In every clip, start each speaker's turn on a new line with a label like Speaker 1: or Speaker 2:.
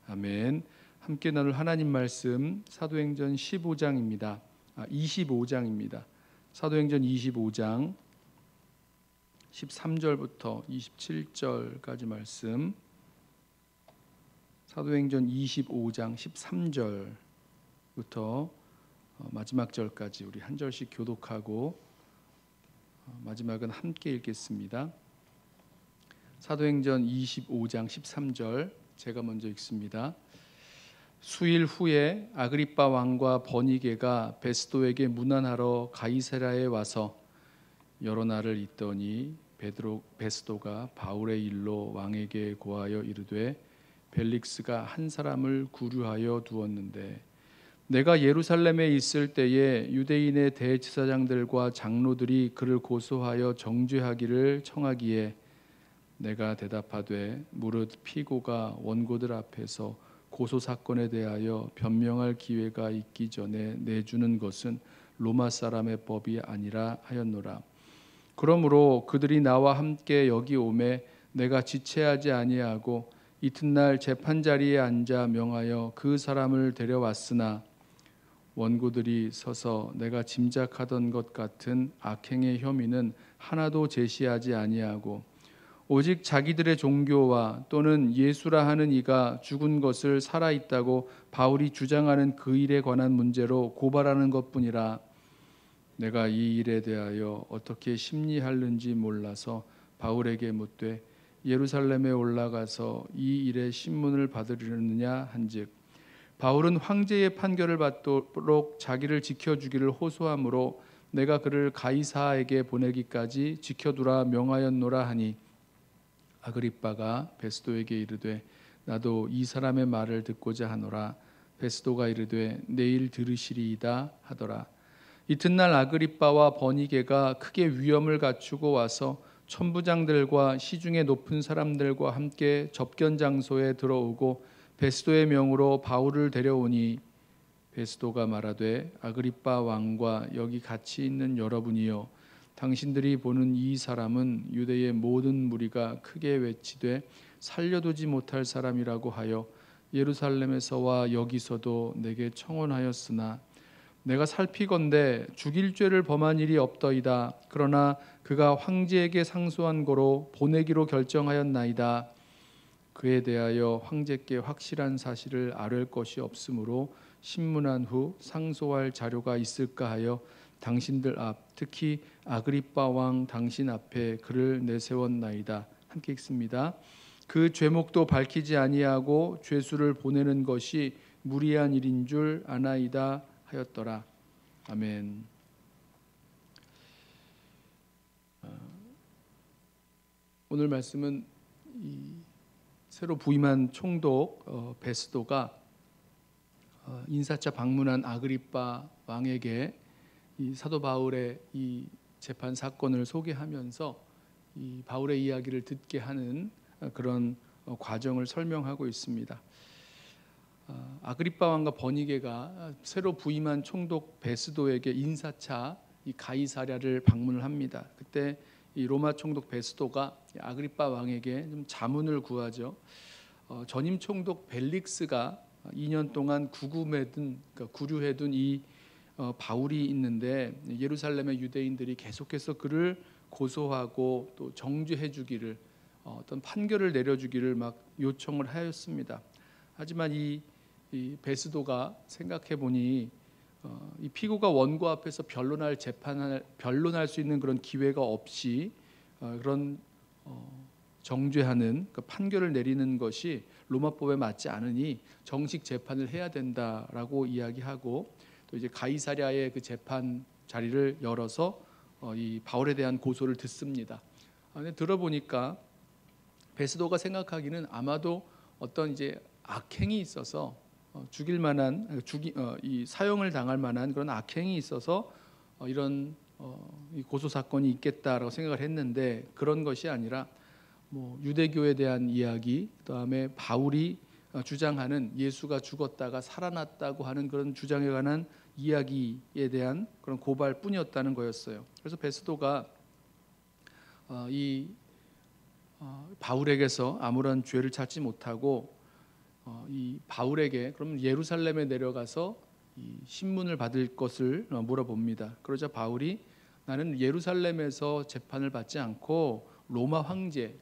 Speaker 1: 아멘. 함께 나눌 하나님 말씀 사도행전 15장입니다. 25장입니다. 사도행전 25장 13절부터 27절까지 말씀. 사도행전 25장 13절부터 마지막 절까지 우리 한 절씩 교독하고 마지막은 함께 읽겠습니다. 사도행전 25장 13절 제가 먼저 읽습니다. 수일 후에 아그리빠 왕과 버니게가 베스도에게 문안하러 가이사랴에 와서 여러 날을 있더니 베스도가 바울의 일로 왕에게 고하여 이르되 벨릭스가 한 사람을 구류하여 두었는데 내가 예루살렘에 있을 때에 유대인의 대제사장들과 장로들이 그를 고소하여 정죄하기를 청하기에 내가 대답하되 무릇 피고가 원고들 앞에서 고소 사건에 대하여 변명할 기회가 있기 전에 내주는 것은 로마 사람의 법이 아니라 하였노라. 그러므로 그들이 나와 함께 여기 오매 내가 지체하지 아니하고 이튿날 재판 자리에 앉아 명하여 그 사람을 데려왔으나 원고들이 서서 내가 짐작하던 것 같은 악행의 혐의는 하나도 제시하지 아니하고 오직 자기들의 종교와 또는 예수라 하는 이가 죽은 것을 살아있다고 바울이 주장하는 그 일에 관한 문제로 고발하는 것뿐이라. 내가 이 일에 대하여 어떻게 심리하는지 몰라서 바울에게 묻되 예루살렘에 올라가서 이 일의 신문을 받으려느냐 한즉 바울은 황제의 판결을 받도록 자기를 지켜주기를 호소하므로 내가 그를 가이사에게 보내기까지 지켜두라 명하였노라 하니 아그리빠가 베스도에게 이르되 나도 이 사람의 말을 듣고자 하노라. 베스도가 이르되 내일 들으시리이다 하더라. 이튿날 아그리빠와 버니게가 크게 위엄을 갖추고 와서 천부장들과 시중에 높은 사람들과 함께 접견 장소에 들어오고 베스도의 명으로 바울을 데려오니 베스도가 말하되 아그리빠 왕과 여기 같이 있는 여러분이여 당신들이 보는 이 사람은 유대의 모든 무리가 크게 외치되 살려두지 못할 사람이라고 하여 예루살렘에서와 여기서도 내게 청혼하였으나 내가 살피건대 죽일 죄를 범한 일이 없더이다. 그러나 그가 황제에게 상소한 고로 보내기로 결정하였나이다. 그에 대하여 황제께 확실한 사실을 아뢰을 것이 없으므로 신문한 후 상소할 자료가 있을까 하여 당신들 앞 특히 아그리빠 왕 당신 앞에 그를 내세웠나이다. 함께 읽습니다. 그 죄목도 밝히지 아니하고 죄수를 보내는 것이 무리한 일인 줄 아나이다 하였더라. 아멘. 오늘 말씀은 이 새로 부임한 총독 베스도가 인사차 방문한 아그리빠 왕에게 이 사도 바울의 이 재판 사건을 소개하면서 이 바울의 이야기를 듣게 하는 그런 과정을 설명하고 있습니다. 아그리빠 왕과 버니게가 새로 부임한 총독 베스도에게 인사차 이 가이사랴를 방문을 합니다. 그때 이 로마 총독 베스도가 아그리빠 왕에게 좀 자문을 구하죠. 전임 총독 벨릭스가 2년 동안 구류해둔 이 바울이 있는데 예루살렘의 유대인들이 계속해서 그를 고소하고 또 정죄해 주기를 어떤 판결을 내려주기를 막 요청을 하였습니다. 하지만 이 베스도가 생각해 보니 이 피고가 원고 앞에서 변론할 수 있는 그런 기회가 없이 그런 정죄하는 그 판결을 내리는 것이 로마법에 맞지 않으니 정식 재판을 해야 된다라고 이야기하고 또 이제 가이사랴의 그 재판 자리를 열어서 이 바울에 대한 고소를 듣습니다. 근데 들어보니까 베스도가 생각하기는 아마도 어떤 이제 악행이 있어서 죽일 만한 이 사형을 당할 만한 그런 악행이 있어서 이런 이 고소 사건이 있겠다라고 생각을 했는데 그런 것이 아니라 뭐 유대교에 대한 이야기, 그다음에 바울이 주장하는 예수가 죽었다가 살아났다고 하는 그런 주장에 관한 이야기에 대한 그런 고발뿐이었다는 거였어요. 그래서 베스도가 이 바울에게서 아무런 죄를 찾지 못하고 이 바울에게 그럼 예루살렘에 내려가서 이 신문을 받을 것을 물어봅니다. 그러자 바울이 나는 예루살렘에서 재판을 받지 않고 로마 황제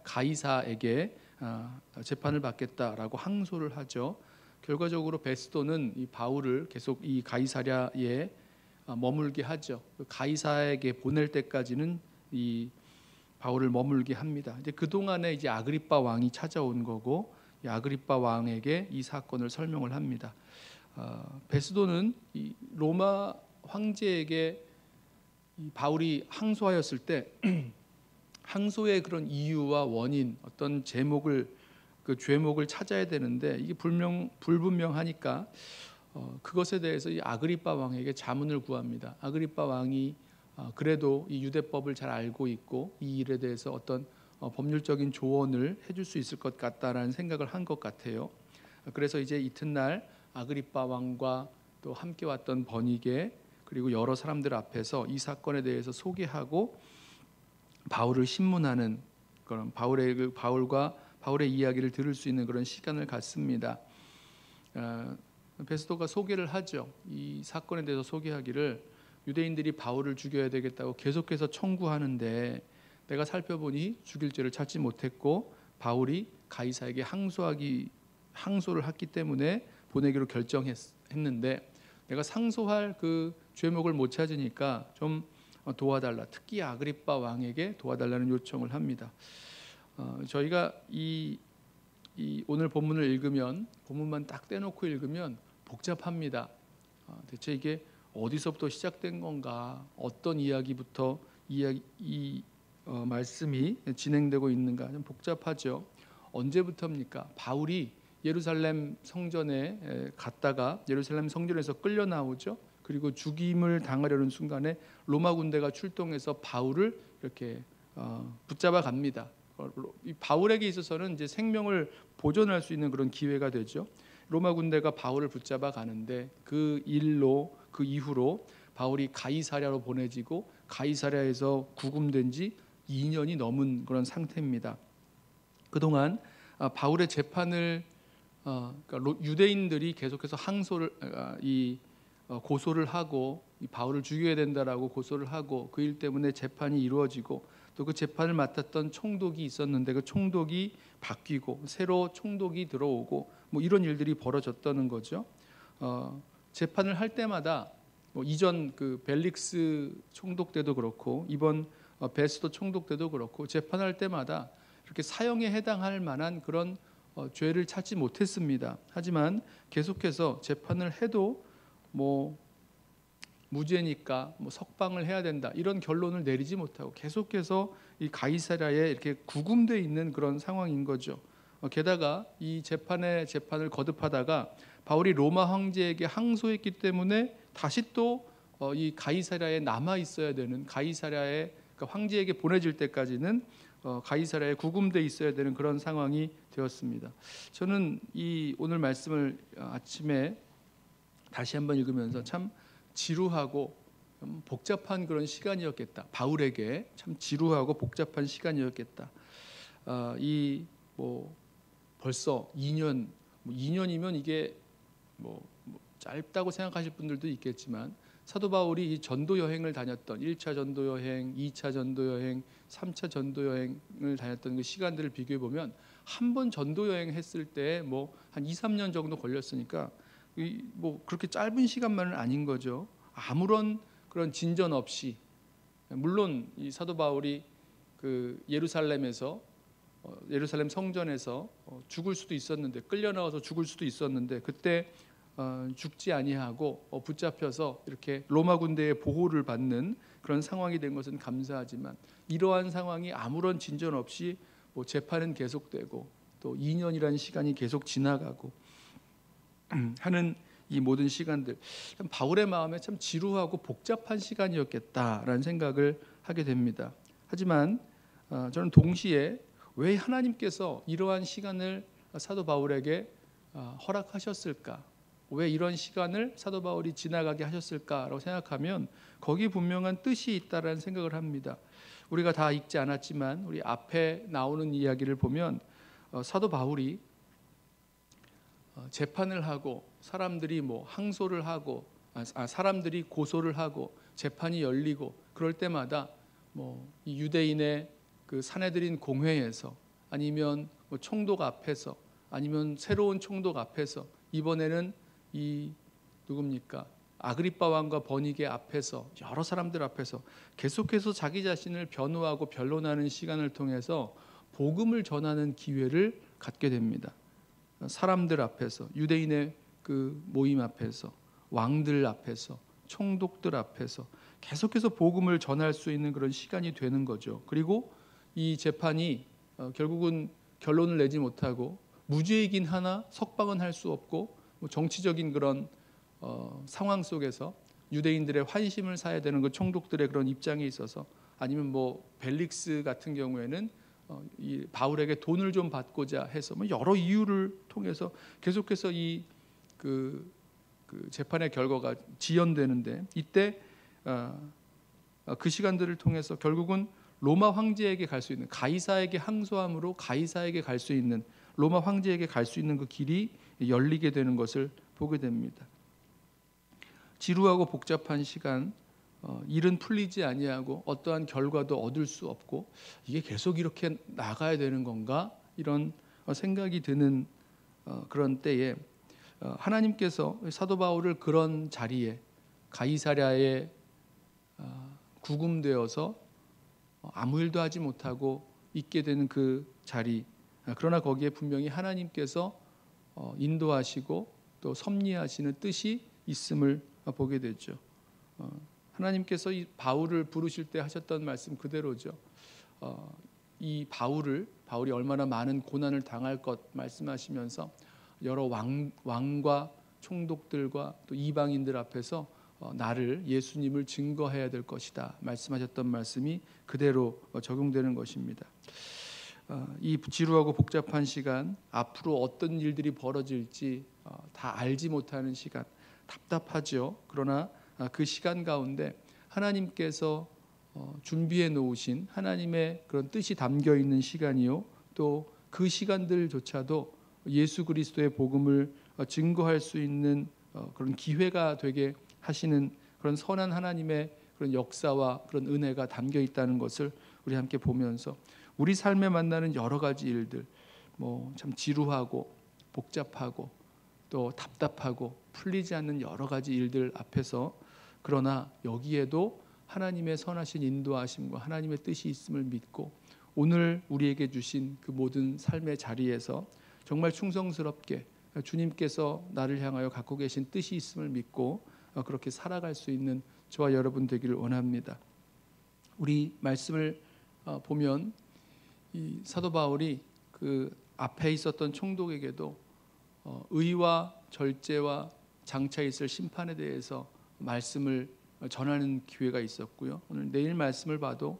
Speaker 1: 가이사에게 재판을 받겠다라고 항소를 하죠. 결과적으로 베스도는 이 바울을 계속 이 가이사랴에 머물게 하죠. 가이사에게 보낼 때까지는 이 바울을 머물게 합니다. 이제 그 동안에 이제 아그리빠 왕이 찾아온 거고, 이 아그리빠 왕에게 이 사건을 설명을 합니다. 베스도는 이 로마 황제에게 이 바울이 항소하였을 때 항소의 그런 이유와 원인, 어떤 그 죄목을 찾아야 되는데 이게 불분명하니까 그것에 대해서 이 아그리빠 왕에게 자문을 구합니다. 아그리빠 왕이 그래도 이 유대법을 잘 알고 있고 이 일에 대해서 어떤 법률적인 조언을 해줄 수 있을 것 같다라는 생각을 한 것 같아요. 그래서 이제 이튿날 아그리빠 왕과 또 함께 왔던 버니게 그리고 여러 사람들 앞에서 이 사건에 대해서 소개하고 바울을 신문하는 그런 바울의 이야기를 들을 수 있는 그런 시간을 갖습니다. 베스도가 소개를 하죠. 이 사건에 대해서 소개하기를 유대인들이 바울을 죽여야 되겠다고 계속해서 청구하는데 내가 살펴보니 죽일 죄를 찾지 못했고 바울이 가이사에게 항소를 했기 때문에 보내기로 결정했는데 내가 상소할 그 죄목을 못 찾으니까 좀 도와달라. 특히 아그리빠 왕에게 도와달라는 요청을 합니다. 저희가 이 오늘 본문을 읽으면 본문만 딱 떼놓고 읽으면 복잡합니다. 대체 이게 어디서부터 시작된 건가? 어떤 이야기부터 말씀이 진행되고 있는가? 좀 복잡하죠. 언제부터입니까? 바울이 예루살렘 성전에 갔다가 예루살렘 성전에서 끌려 나오죠. 그리고 죽임을 당하려는 순간에 로마 군대가 출동해서 바울을 이렇게 붙잡아 갑니다. 바울에게 있어서는 이제 생명을 보존할 수 있는 그런 기회가 되죠. 로마 군대가 바울을 붙잡아 가는데 그 이후로 바울이 가이사랴로 보내지고 가이사랴에서 구금된 지 2년이 넘은 그런 상태입니다. 그동안 바울의 재판을 그러니까 유대인들이 계속해서 고소를 하고 바울을 죽여야 된다라고 고소를 하고 그 일 때문에 재판이 이루어지고 또 그 재판을 맡았던 총독이 있었는데 그 총독이 바뀌고 새로 총독이 들어오고 뭐 이런 일들이 벌어졌다는 거죠. 재판을 할 때마다 이전 그 벨릭스 총독 때도 그렇고 이번 베스도 총독 때도 그렇고 재판할 때마다 이렇게 사형에 해당할 만한 그런 죄를 찾지 못했습니다. 하지만 계속해서 재판을 해도 무죄니까 석방을 해야 된다 이런 결론을 내리지 못하고 계속해서 이 가이사랴에 이렇게 구금되어 있는 그런 상황인 거죠. 게다가 이 재판을 거듭하다가 바울이 로마 황제에게 항소했기 때문에 다시 또 이 가이사랴에 남아 있어야 되는 그러니까 황제에게 보내질 때까지는 가이사랴에 구금되어 있어야 되는 그런 상황이 되었습니다. 저는 이 오늘 말씀을 아침에 다시 한번 읽으면서 참 지루하고 복잡한 그런 시간이었겠다. 바울에게 참 지루하고 복잡한 시간이었겠다. 벌써 2년이면 이게 짧다고 생각하실 분들도 있겠지만 사도 바울이 이 전도 여행을 다녔던 1차 전도 여행, 2차 전도 여행, 3차 전도 여행을 다녔던 그 시간들을 비교해 보면 한 번 전도 여행 했을 때 한 2, 3년 정도 걸렸으니까 그렇게 짧은 시간만은 아닌 거죠. 아무런 그런 진전 없이 물론 이 사도 바울이 그 예루살렘 성전에서 죽을 수도 있었는데 끌려 나와서 죽을 수도 있었는데 그때 죽지 아니하고 붙잡혀서 이렇게 로마 군대의 보호를 받는 그런 상황이 된 것은 감사하지만 이러한 상황이 아무런 진전 없이 재판은 계속되고 또 2년이라는 시간이 계속 지나가고 하는 이 모든 시간들 참 바울의 마음에 참 지루하고 복잡한 시간이었겠다라는 생각을 하게 됩니다. 하지만 저는 동시에 왜 하나님께서 이러한 시간을 사도 바울에게 허락하셨을까? 왜 이런 시간을 사도 바울이 지나가게 하셨을까라고 생각하면 거기 분명한 뜻이 있다라는 생각을 합니다. 우리가 다 읽지 않았지만 우리 앞에 나오는 이야기를 보면 사도 바울이 재판을 하고 사람들이 뭐 항소를 하고 사람들이 고소를 하고 재판이 열리고 그럴 때마다 뭐 이 유대인의 그 사내들인 공회에서 아니면 뭐 총독 앞에서 아니면 새로운 총독 앞에서 이번에는 이 누굽니까? 아그리빠 왕과 버니게 앞에서 여러 사람들 앞에서 계속해서 자기 자신을 변호하고 변론하는 시간을 통해서 복음을 전하는 기회를 갖게 됩니다. 사람들 앞에서, 유대인의 그 모임 앞에서, 왕들 앞에서, 총독들 앞에서 계속해서 복음을 전할 수 있는 그런 시간이 되는 거죠. 그리고 이 재판이 결국은 결론을 내지 못하고 무죄이긴 하나 석방은 할 수 없고 뭐 정치적인 그런 상황 속에서 유대인들의 환심을 사야 되는 그 총독들의 그런 입장에 있어서 아니면 뭐 벨릭스 같은 경우에는 이 바울에게 돈을 좀 받고자 해서 뭐 여러 이유를 통해서 계속해서 이 그 재판의 결과가 지연되는데 이때 그 시간들을 통해서 결국은 로마 황제에게 갈 수 있는 가이사에게 항소함으로 가이사에게 갈 수 있는 로마 황제에게 갈 수 있는 그 길이 열리게 되는 것을 보게 됩니다. 지루하고 복잡한 시간, 일은 풀리지 아니하고 어떠한 결과도 얻을 수 없고 이게 계속 이렇게 나가야 되는 건가 이런 생각이 드는 그런 때에 하나님께서 사도 바울을 그런 자리에 가이사랴에 구금되어서 아무 일도 하지 못하고 있게 되는 그 자리, 그러나 거기에 분명히 하나님께서 인도하시고 또 섭리하시는 뜻이 있음을 보게 되죠. 하나님께서 이 바울을 부르실 때 하셨던 말씀 그대로죠. 이 바울이 얼마나 많은 고난을 당할 것 말씀하시면서 여러 왕과 총독들과 또 이방인들 앞에서 나를 예수님을 증거해야 될 것이다 말씀하셨던 말씀이 그대로 적용되는 것입니다. 이 지루하고 복잡한 시간, 앞으로 어떤 일들이 벌어질지 다 알지 못하는 시간, 답답하죠. 그러나 그 시간 가운데 하나님께서 준비해 놓으신 하나님의 그런 뜻이 담겨 있는 시간이요, 또 그 시간들조차도 예수 그리스도의 복음을 증거할 수 있는 그런 기회가 되게 하시는 그런 선한 하나님의 그런 역사와 그런 은혜가 담겨 있다는 것을 우리 함께 보면서 우리 삶에 만나는 여러 가지 일들, 뭐 참 지루하고 복잡하고 또 답답하고 풀리지 않는 여러 가지 일들 앞에서 그러나 여기에도 하나님의 선하신 인도하심과 하나님의 뜻이 있음을 믿고 오늘 우리에게 주신 그 모든 삶의 자리에서 정말 충성스럽게 주님께서 나를 향하여 갖고 계신 뜻이 있음을 믿고 그렇게 살아갈 수 있는 저와 여러분 되기를 원합니다. 우리 말씀을 보면 이 사도 바울이 그 앞에 있었던 총독에게도 의와 절제와 장차 있을 심판에 대해서 말씀을 전하는 기회가 있었고요. 오늘 내일 말씀을 봐도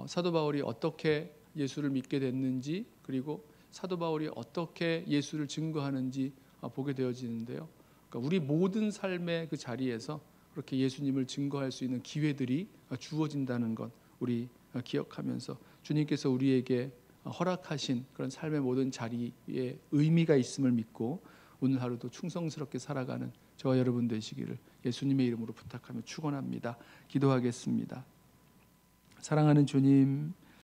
Speaker 1: 사도 바울이 어떻게 예수를 믿게 됐는지 그리고 사도 바울이 어떻게 예수를 증거하는지 보게 되어지는데요. 그러니까 우리 모든 삶의 그 자리에서 그렇게 예수님을 증거할 수 있는 기회들이 주어진다는 것 우리 기억하면서 주님께서 우리에게 허락하신 그런 삶의 모든 자리에 의미가 있음을 믿고 오늘 하루도 충성스럽게 살아가는 저와 여러분 되시기를 예수님의 이름으로 부탁하며 축원합니다. 기도하겠습니다. 사랑하는 주님,